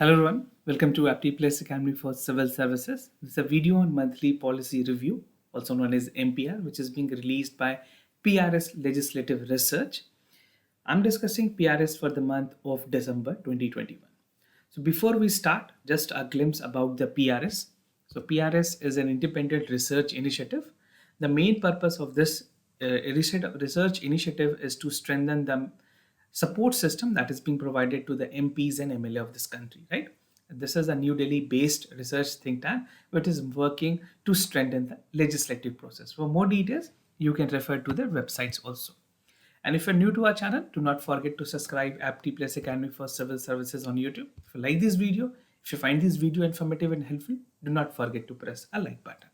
Hello everyone, welcome to Apti Plus Academy for Civil Services. This is a video on monthly policy review, also known as MPR, which is being released by PRS Legislative Research. I'm discussing PRS for the month of December 2021. So before we start, just a glimpse about the PRS. So PRS is an independent research initiative. The main purpose of this research initiative is to strengthen the support system that is being provided to the MPs and MLA of this country, right? This is a New Delhi based research think tank which is working to strengthen the legislative process. For more details, you can refer to their websites also. And if you're new to our channel, do not forget to subscribe Apti Plus Academy for Civil Services on YouTube. If you like this video, if you find this video informative and helpful, do not forget to press a like button.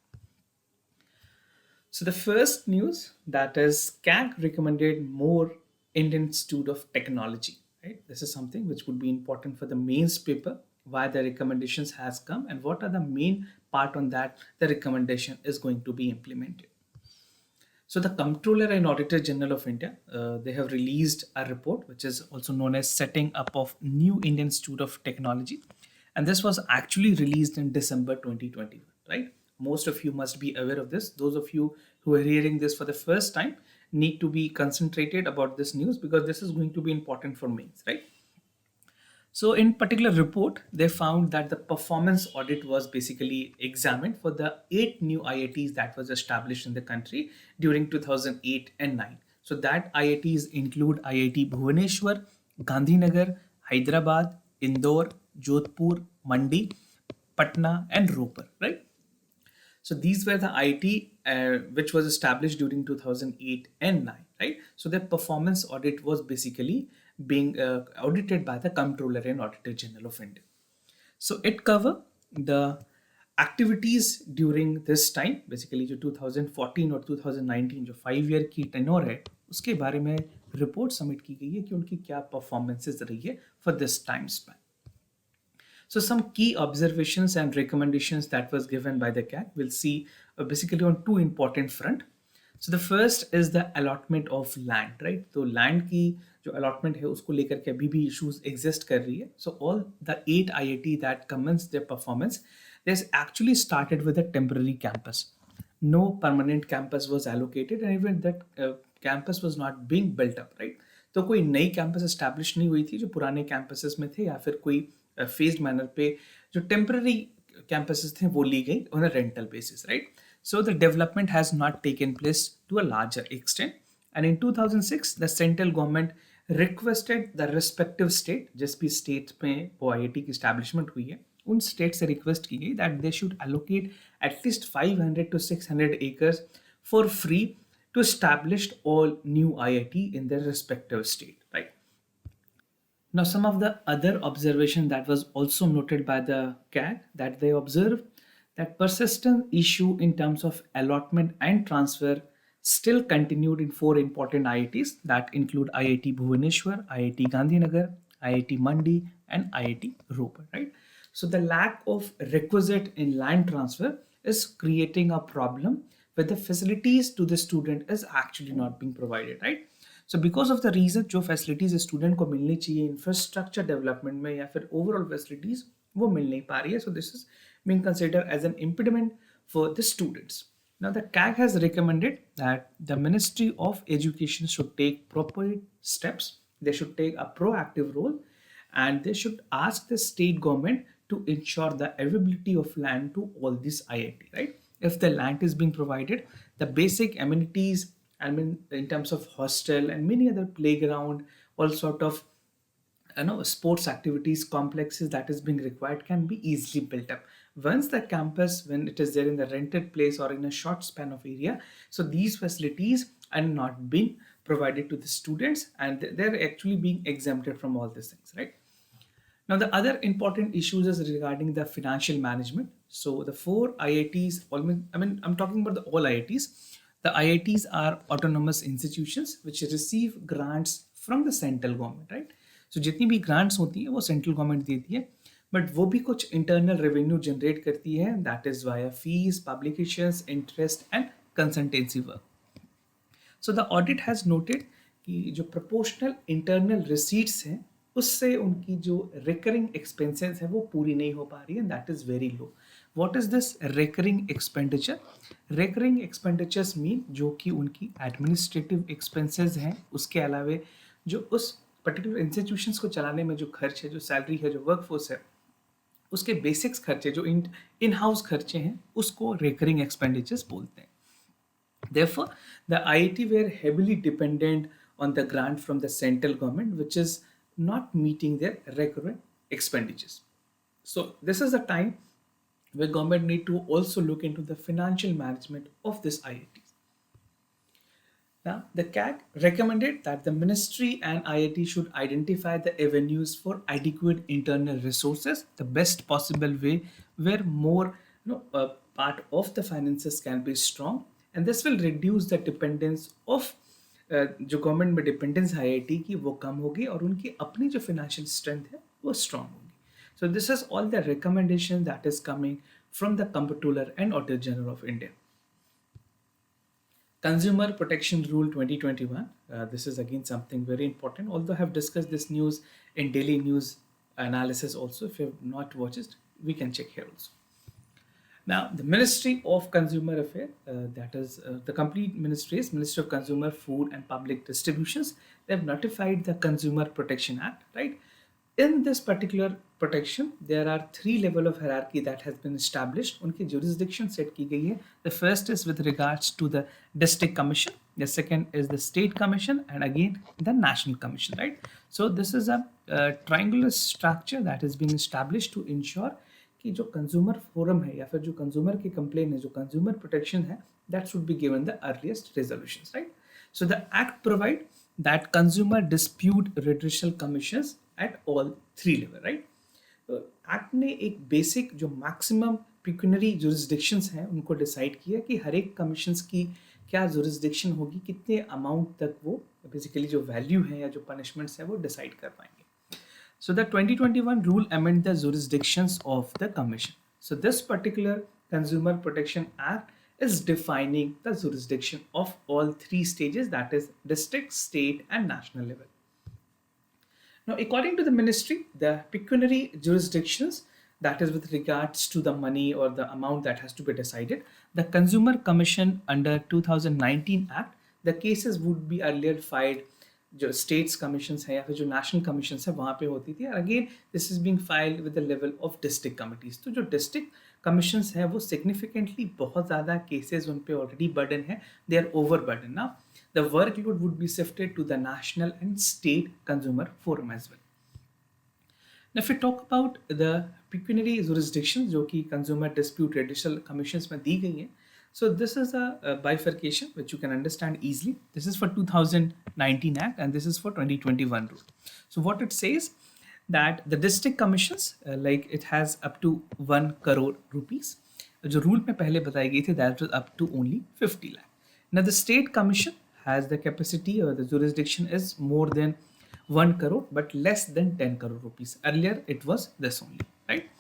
So the first news, that is CAG recommended more Indian Institute of Technology. Right? This is something which would be important for the mains paper, why the recommendations has come and what are the main part on that the recommendation is going to be implemented. So the Comptroller and Auditor General of India, they have released a report which is also known as Setting Up of New Indian Institute of Technology. And this was actually released in December 2021, right? Most of you must be aware of this. Those of you who are hearing this for the first time need to be concentrated about this news because this is going to be important for mains, right? So in particular report, they found that the performance audit was basically examined for the 8 new IITs that was established in the country during 2008 and 9. So that IITs include IIT Bhubaneswar, Gandhinagar, Hyderabad, Indore, Jodhpur, Mandi, Patna and Ropar, right? So these were the IT which was established during 2008 and 9, right? So the performance audit was basically being audited by the Comptroller and Auditor General of India. So it cover the activities during this time, basically जो 2014 और 2019 जो 5 year की tenure है उसके बारे में report submit की गई है कि उनकी क्या परफॉर्मेंसेस रही है for this time span. So some key observations and recommendations that was given by the CAG we'll see basically on two important front. So the first is the allotment of land, right? So land की जो allotment है उसको लेकर के अभी भी issues exist कर रही है. So all the 8 IIT that commenced their performance, this actually started with a temporary campus. No permanent campus was allocated and even that campus was not being built up, right? तो कोई नई campus establish नहीं हुई थी जो पुराने campuses में थे या फिर कोई फेज्ड मैनर पे जो टेम्पररी कैंपसेस थे वो ली गई on a rental basis, right? So the development has not taken place to a larger extent. And in 2006, the central government requested the respective state, जिस भी स्टेट में वो आईआईटी की एस्टैब्लिशमेंट हुई है उन स्टेट से रिक्वेस्ट की गई that they should allocate at least 500 to 600 acres for free to establish all new IIT in their respective state, right? Now, some of the other observation that was also noted by the CAG that they observed that persistent issue in terms of allotment and transfer still continued in 4 important IITs that include IIT Bhubaneswar, IIT Gandhinagar, IIT Mandi and IIT Ropar, right? So the lack of requisite in land transfer is creating a problem where the facilities to the student is actually not being provided, right? So because of the reason जो facilities student को मिलनी चाहिए infrastructure development में या फिर overall facilities वो मिल नहीं पा रही है, so this is being considered as an impediment for the students. Now the CAG has recommended that the Ministry of Education should take proper steps. They should take a proactive role and they should ask the state government to ensure the availability of land to all these IIT, right? If the land is being provided, the basic amenities, I mean, in terms of hostel and many other playground, all sort of sports activities complexes that is being required can be easily built up. Once the campus, when it is there in the rented place or in a short span of area, so these facilities are not being provided to the students and they're actually being exempted from all these things, right? Now, the other important issues is regarding the financial management. So the 4 IITs, I'm talking about the all IITs. The IITs are autonomous institutions which receive grants from the central government, right? So जितनी भी grants होती है वो central government देती है, but वो भी कुछ internal revenue generate करती है, that is via fees, publications, interest and consultancy work. So the audit has noted कि जो proportional internal receipts हैं उससे उनकी जो रिकरिंग एक्सपेंसेस है वो पूरी नहीं हो पा रही है, that is very low. What is this recurring expenditure? Recurring expenditures mean जो कि उनकी एडमिनिस्ट्रेटिव एक्सपेंसेस हैं, उसके अलावे जो उस पर्टिकुलर इंस्टीट्यूशंस को चलाने में जो खर्च है, जो सैलरी है, जो वर्कफोर्स है, उसके बेसिक्स खर्चे, जो इन हाउस खर्चे हैं, उसको रिकरिंग एक्सपेंडिचर्स बोलते हैं. Therefore, the IIT were heavily dependent on the grant from the central government, which is not meeting their recurrent expenditures. So this is the time where government need to also look into the financial management of this IITs. Now, the CAG recommended that the ministry and IIT should identify the avenues for adequate internal resources, the best possible way where more part of the finances can be strong, and this will reduce the dependence of जो government में dependence IIT की वो कम होगी और उनकी अपनी जो financial strength है वो स्ट्रांग होगी. So this is all the recommendation that is coming from the Comptroller and Auditor General of India. Consumer Protection Rule 2021. This is again something very important. Although I have discussed this news in daily news analysis also. If you have not watched it, we can check here also. Now, the Ministry of Consumer Affairs, that is the complete ministry is Ministry of Consumer, Food and Public Distributions. They have notified the Consumer Protection Act, right? In this particular protection, there are 3 level of hierarchy that has been established. उनकी jurisdiction set की गई है. The first is with regards to the district commission. The second is the state commission, and again the national commission, right? So this is a triangular structure that is being established to ensure कि जो consumer forum है या फिर जो consumer की complain है, जो consumer protection है, that should be given the earliest resolutions, right? So the act provide that consumer dispute redressal commissions at all 3 level, right? तो एक्ट ने एक बेसिक जो मैक्सिमम पिक्यूनरी जुरिस्डिक्शंस हैं उनको डिसाइड किया कि हर एक कमीशंस की क्या जुरिस्डिक्शन होगी, कितने अमाउंट तक वो बेसिकली जो वैल्यू है या जो पनिशमेंट्स है वो डिसाइड कर पाएंगे. So the 2021 rule amend the jurisdictions of the commission. So this particular Consumer Protection Act is defining the jurisdiction of all 3 stages, that is district, state and national level. Now, according to the ministry, the pecuniary jurisdictions, that is with regards to the money or the amount that has to be decided, the Consumer Commission under 2019 Act, the cases would be earlier filed जो states commissions है या फिर जो national commissions है वहाँ पे होती थी. Again this is being filed with the level of district committees. तो जो डिस्ट्रिक्ट कमीशंस है वो सिग्निफिकेंटली बहुत ज़्यादा केसेस उन पे ऑलरेडी बर्डन है, they are over burden. Now the workload would be shifted to the national and state consumer forum as well. Now, if we talk about the pecuniary jurisdictions जो कि consumer dispute रेडिशल commissions में दी गई हैं, so this is a bifurcation which you can understand easily. This is for 2019 Act and this is for 2021 rule. So what it says that the district commissions like it has up to 1 crore rupees. जो rule में पहले बताई गई थी that was up to only 50 lakh. Now the state commission has the capacity or the jurisdiction is more than 1 crore but less than 10 crore rupees. Earlier it was this only, right?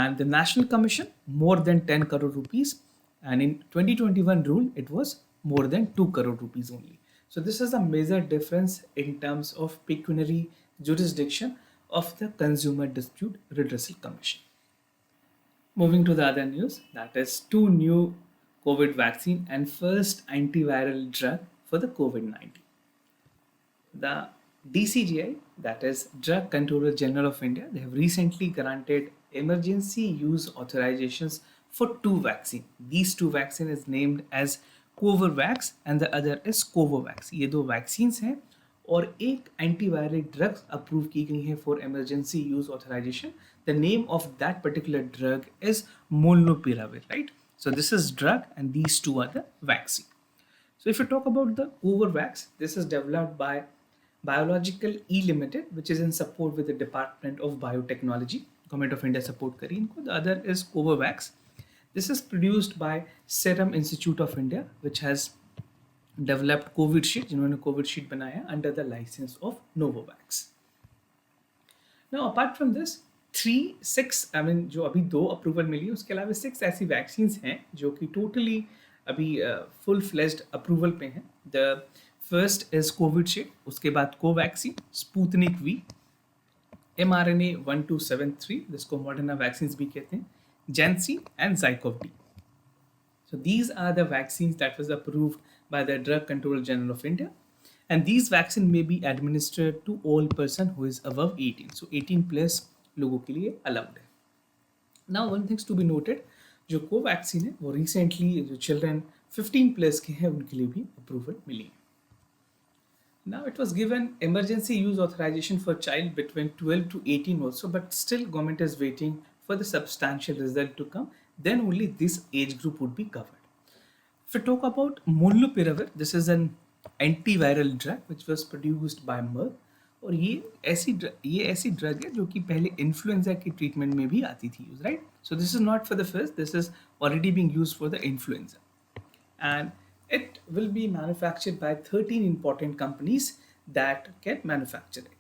And the national commission more than 10 crore rupees. And in 2021 rule, it was more than 2 crore rupees only. So this is a major difference in terms of pecuniary jurisdiction of the Consumer Dispute Redressal Commission. Moving to the other news, that is 2 new COVID vaccine and first antiviral drug for the COVID-19. The DCGI, that is Drug Controller General of India, they have recently granted emergency use authorizations for 2 vaccine. These 2 vaccine is named as Covovax and the other is Covovax. ये 2 vaccines हैं और एक antiviral drug approve की गई है for emergency use authorization. The name of that particular drug is Molnupiravir, right? So this is drug and these 2 are the vaccine. So if you talk about the Covovax, this is developed by Biological E Limited, which is in support with the Department of Biotechnology. Government of India support करी इनको. The other is Covovax. This is produced by Serum Institute of India, which has developed Covishield, जिन्होंने Covishield बनाया under the license of Novavax. Now, apart from this, 6 I mean जो अभी 2 approval मिली, उसके अलावा 6 ऐसी vaccines हैं जो कि टोटली अभी फुल फ्लेज्ड अप्रूवल पे हैं. द फर्स्ट इज कोविशील्ड, उसके बाद कोवैक्सीन, स्पुतनिक वी, mRNA 1273, जिसको मॉडर्ना वैक्सीन भी कहते हैं, Janssen and Zycov-D. So these are the vaccines that was approved by the Drug Control General of India, and these vaccine may be administered to all person who is above 18. So 18 plus लोगों के लिए allowed है. Now one things to be noted, जो Covaxin है वो recently जो children 15 plus के हैं उनके लिए भी approval मिली है. Now it was given emergency use authorization for child between 12 to 18 also, but still government is waiting for the substantial result to come. Then only this age group would be covered. If we talk about molnupiravir, this is an antiviral drug which was produced by Merck. और ये ऐसी drug है जो कि पहले influenza की treatment में भी आती थी use, right. So this is not for the first, this is already being used for the influenza, and it will be manufactured by 13 important companies that can manufacture it.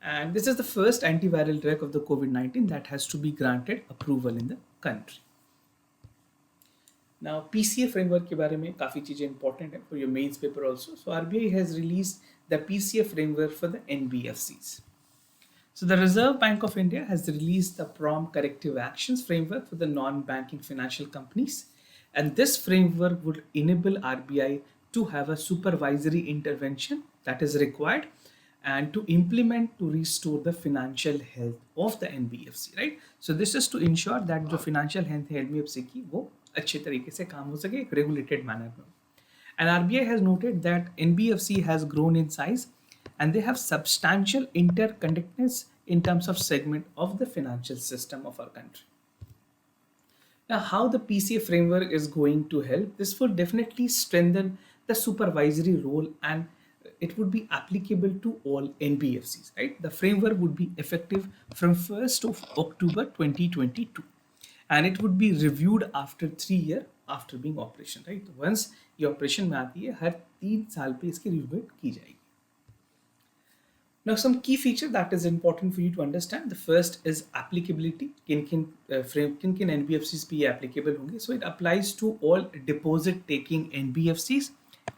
And this is the first antiviral drug of the COVID-19 that has to be granted approval in the country. Now, PCA framework के बारे में काफ़ी चीज़ें important है for your mains paper also. So RBI has released the PCA framework for the NBFCs. So the Reserve Bank of India has released the prompt corrective actions framework for the non-banking financial companies. And this framework would enable RBI to have a supervisory intervention that is required and to implement to restore the financial health of the NBFC, right? So this is to ensure that the financial health है NBFC की वो अच्छे तरीके से काम हो सके एक regulated manner में. And RBI has noted that NBFC has grown in size and they have substantial interconnectedness in terms of segment of the financial system of our country. Now, how the PCA framework is going to help? This will definitely strengthen the supervisory role and it would be applicable to all NBFCs, right? The framework would be effective from 1st of October 2022 and it would be reviewed after 3 years after being operation, right? Once ये operation में आती है हर 3 साल पे इसकी review की जाएगी. Now, some key feature that is important for you to understand. The first is applicability. किन NBFCs पे ये applicable होंगे. So it applies to all deposit taking NBFCs,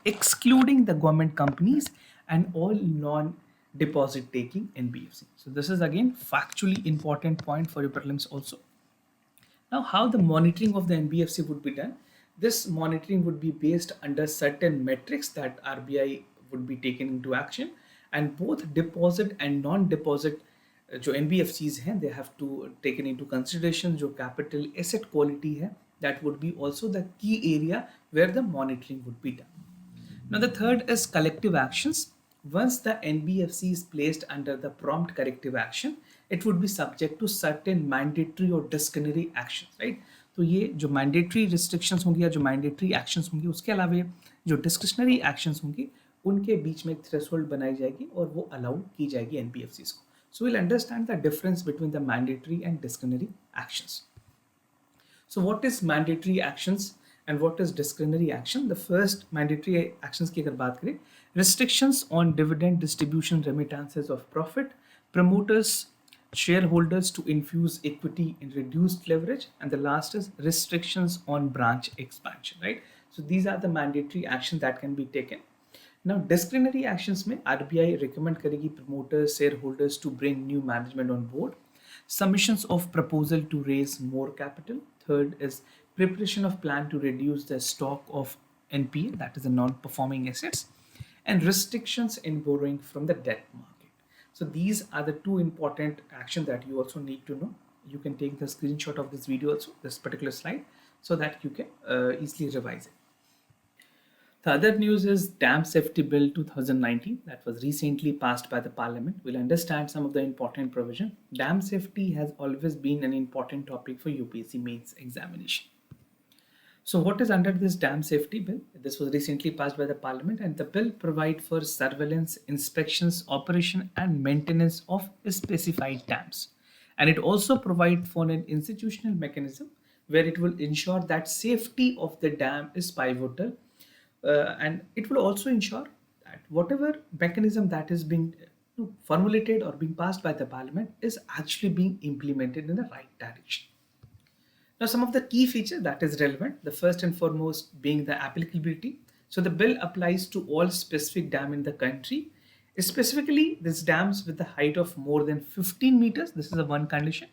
excluding the government companies and all non-deposit taking NBFCs. So this is again factually important point for your prelims also. Now, how the monitoring of the NBFC would be done? This monitoring would be based under certain metrics that RBI would be taken into action. And both deposit and non-deposit जो NBFCs हैं, they have to taken into consideration जो capital asset quality है, that would be also the key area where the monitoring would be done. Now the third is collective actions. Once the NBFC is placed under the prompt corrective action, it would be subject to certain mandatory or disciplinary actions, right? तो ये जो mandatory restrictions होंगी या जो mandatory actions होंगी उसके अलावा जो discretionary actions होंगी उनके बीच में एक थ्रेशोल्ड बनाई जाएगी और वो अलाउड की जाएगी एनबीएफसीज को. So will understand the difference between the mandatory and discretionary actions. So what is mandatory actions and what is discretionary action? The first mandatory actions की अगर बात करें, restrictions on dividend distribution remittances of profit, promoters shareholders to infuse equity in reduced leverage, and the last is restrictions on branch expansion, right? So these are the mandatory actions that can be taken. Now, disciplinary actions में RBI recommend करेगी promoters, shareholders to bring new management on board. Submissions of proposal to raise more capital. Third is preparation of plan to reduce the stock of NPA, that is the non-performing assets, and restrictions in borrowing from the debt market. So these are the two important actions that you also need to know. You can take the screenshot of this video also, this particular slide, so that you can easily revise it. The other news is Dam Safety Bill 2019 that was recently passed by the Parliament. We'll understand some of the important provision. Dam safety has always been an important topic for UPSC mains examination. So what is under this Dam Safety Bill? This was recently passed by the Parliament and the bill provides for surveillance, inspections, operation and maintenance of specified dams. And it also provides for an institutional mechanism where it will ensure that safety of the dam is pivotal. And it will also ensure that whatever mechanism that is being formulated or being passed by the Parliament is actually being implemented in the right direction. Now, some of the key features that is relevant, the first and foremost being the applicability. So the bill applies to all specific dam in the country Specifically, this dams with a height of more than 15 meters. This is the one condition.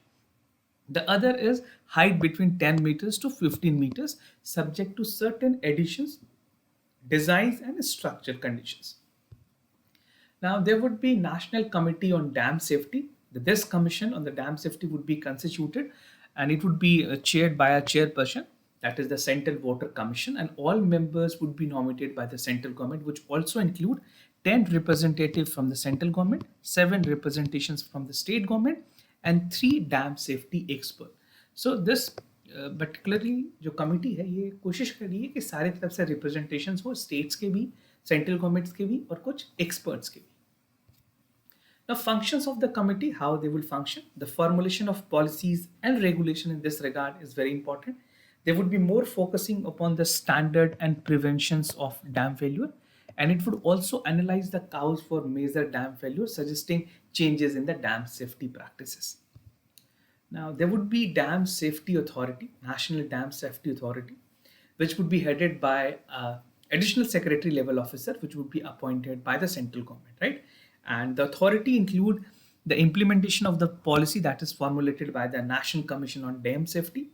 The other is height between 10 meters to 15 meters, subject to certain additions, designs, and structure conditions. Now, there would be National Committee on Dam Safety. This commission on the dam safety would be constituted, and it would be chaired by a chairperson, that is the Central Water Commission, and all members would be nominated by the central government, which also include 10 representatives from the central government, 7 representations from the state government, and 3 dam safety experts. So this particularly जो committee है ये कोशिश कर रही है कि सारे तरफ से रिप्रेजेंटेशंस हो, स्टेट्स के भी, सेंट्रल गवर्नमेंट्स के भी और कुछ एक्सपर्ट्स के भी. Now, functions of the committee, how they will function, the formulation of policies and regulation in this regard is very important. They would be more focusing upon the standard and preventions of dam failure, and it would also analyze the cause for major dam failure, suggesting changes in the dam safety practices. Now, there would be Dam Safety Authority, National Dam Safety Authority, which would be headed by additional secretary level officer, which would be appointed by the central government, right? And the authority include the implementation of the policy that is formulated by the National Commission on Dam Safety,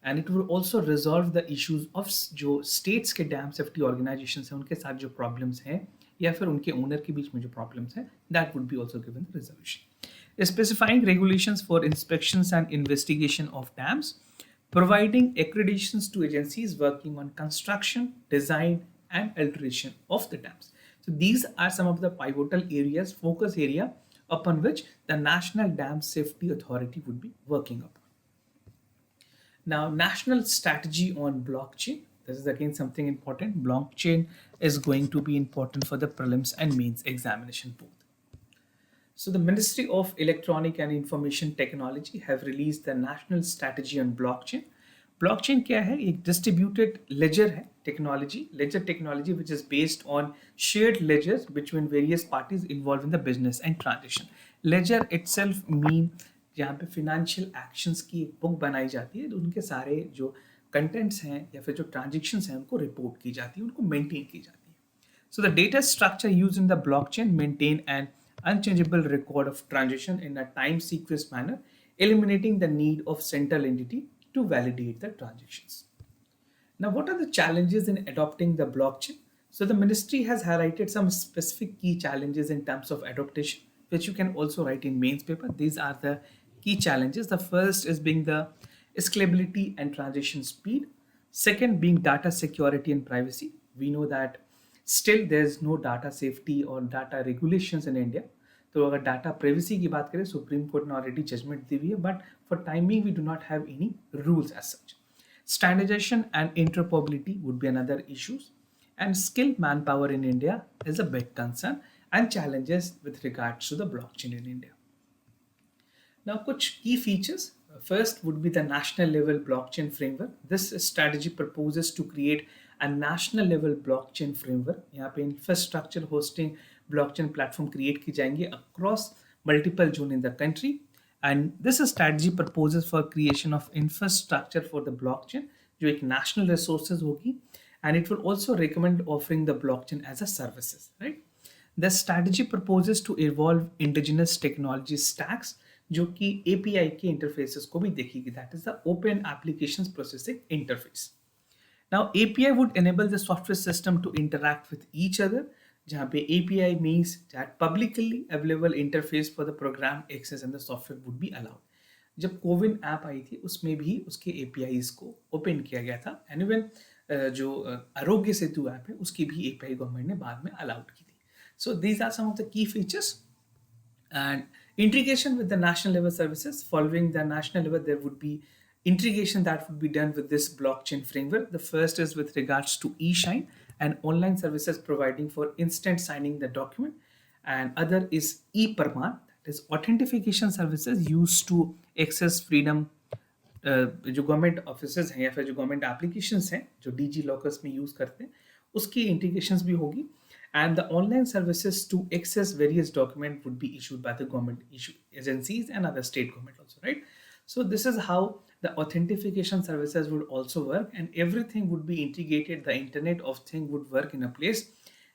and it will also resolve the issues of जो states के dam safety organizations हैं उनके साथ जो problems हैं या फिर उनके owner के बीच में जो problems हैं, that would be also given the resolution. Specifying regulations for inspections and investigation of dams, providing accreditations to agencies working on construction, design, and alteration of the dams. So these are some of the pivotal areas, focus area upon which the National Dam Safety Authority would be working upon. Now, national strategy on blockchain. This is again something important. Blockchain is going to be important for the prelims and mains examination both. So the Ministry of Electronic and Information Technology have released the National Strategy on Blockchain. Blockchain क्या है? एक distributed ledger है, ledger technology which is based on shared ledgers between various parties involved in the business and transaction. Ledger itself mean जहाँ पे financial actions की एक book बनाई जाती है, तो उनके सारे जो contents हैं या फिर जो transactions हैं उनको report की जाती है, उनको maintain की जाती है. So the data structure used in the blockchain maintain an unchangeable record of transaction in a time sequence manner, eliminating the need of central entity to validate the transactions. Now, what are the challenges in adopting the blockchain? So the ministry has highlighted some specific key challenges in terms of adaptation, which you can also write in mains paper. These are the key challenges. The first is being the scalability and transaction speed. Second being data security and privacy. We know that still there's no data safety or data regulations in India. तो अगर data privacy की बात करें, Supreme Court ने already judgement दी हुई है, but for timing we do not have any rules as such. Standardization and interoperability would be another issues, and skilled manpower in India is a big concern and challenges with regards to the blockchain in India. Now, कुछ key features. First would be the national level blockchain framework. This strategy proposes to create a national level blockchain framework. यहाँ पे infrastructure hosting blockchain platform create की जाएंगी across multiple zone in the country. And this strategy proposes for creation of infrastructure for the blockchain, जो एक national resources होगी, and it will also recommend offering the blockchain as a services, right? The strategy proposes to evolve indigenous technology stacks, जो कि API के interfaces को भी देखेगी, that is the Open Applications Processing Interface. Now, API would enable the software system to interact with each other, जहाँ पे API means that publicly available interface for the program access and the software would be allowed. जब CoWIN app आई थी उसमें भी उसके APIs को open किया गया था, एंड इवन जो आरोग्य सेतु ऐप है उसकी भी API गवर्नमेंट ने बाद में अलाउड की थी. So these are some of the key features. And integration with the national level services. Following the national level, there would be integration that would be done with this blockchain framework. The first is with regards to eShine and online services providing for instant signing the document, and other is eParman, that is authentication services used to access freedom. जो government offices हैं या फिर जो government applications हैं जो DG lockers में use करते हैं उसकी इंटीग्रेशंस भी होगी, and the online services to access various documents would be issued by the government issue agencies and other state government also, right? So this is how the authentication services would also work, and everything would be integrated. The internet of thing would work in a place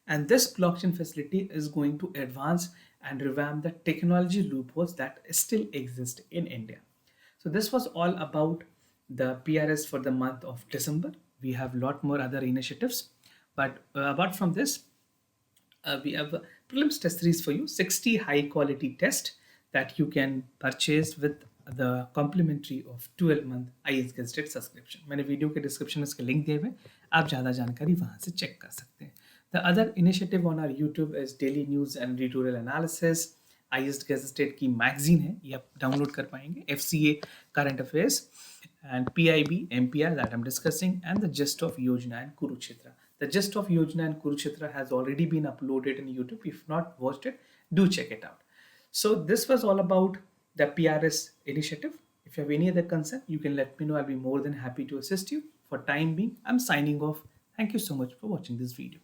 And this blockchain facility is going to advance and revamp the technology loopholes that still exist in India. So this was all about the PRS for the month of December. We have a lot more other initiatives, but apart from this, we have a prelims test series for you, 60 high quality tests that you can purchase with the complimentary of 12-month IAS Gazetted subscription. मैंने video के description में इसके link दिए हुए, आप ज़्यादा जानकारी वहाँ से चेक कर सकते हैं. The other initiative on our YouTube is daily news and editorial analysis. IAS Gazetted की मैगजीन है, ये आप डाउनलोड कर पाएंगे. FCA current affairs and PIB MPR that I'm discussing, and the gist of YOJNA and Kurukshetra. The gist of YOJNA and Kurukshetra has already been uploaded in YouTube. If not watched it, do check it out. So this was all about the PRS initiative. If you have any other concern, you can let me know. I'll be more than happy to assist you. For time being, I'm signing off. Thank you so much for watching this video.